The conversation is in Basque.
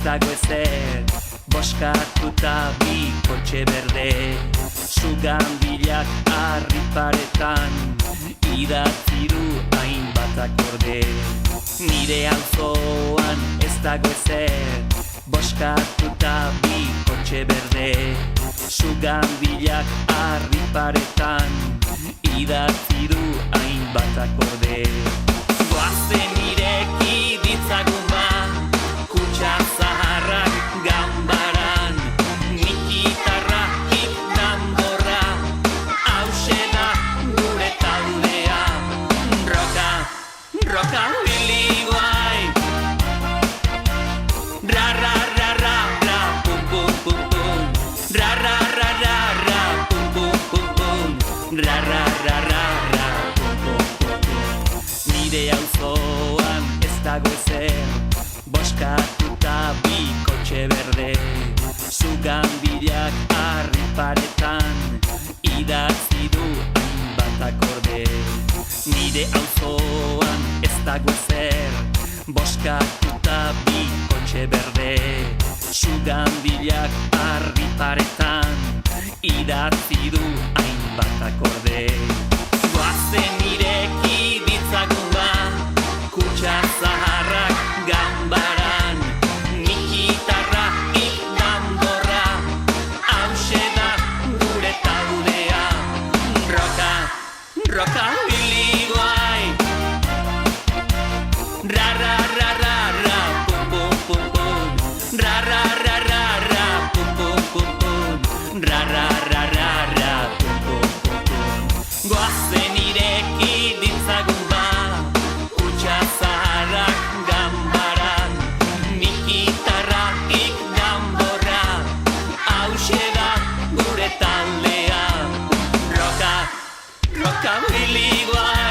dago ezer, boskatuta bi kotxe berde, suganbilak harri paretan, idatzi du hainbat akorde. Nire auzoan ez dago ezer, boskatuta bi kotxe berde, suganbilak harri paretan, idatzi du hainbat akorde. Goazen ireki ditzagun ba, kutxa zaharrak ganbaran, nik gitarra, hik danborra, hauxe da gure taldea. Roka Willy guai, ra ra ra ra ra, pum pum pum pum, ra ra ra ra ra, pum pum pum pum, ra ra ra ra ra, pum pum pum pum. Nire auzoan ez dago ezer, boskatuta bi kotxe berde, suganbilak harri paretan, idatzi du hainbat akorde. Nire auzoan ez dago ezer, boskatuta bi kotxe berde, suganbilak harri paretan, idatzi du hainbat akorde. Goazen ireki ditzagun ba, kutxa zaharrak ganbaran, nik gitarra, hik danborra, hauxe da gure taldea. Roka Willy guai, ra ra ra ra ra, pum pum pum pum, ra ra ra ra ra, pum pum pum pum, ra ra ra ra ra, pum pum pum pum. Goazen ireki ditzagun ba, kutxa zaharrak ganbaran, nik gitarra, hik danborra, hauxe da gure taldea. Roka Willy guai.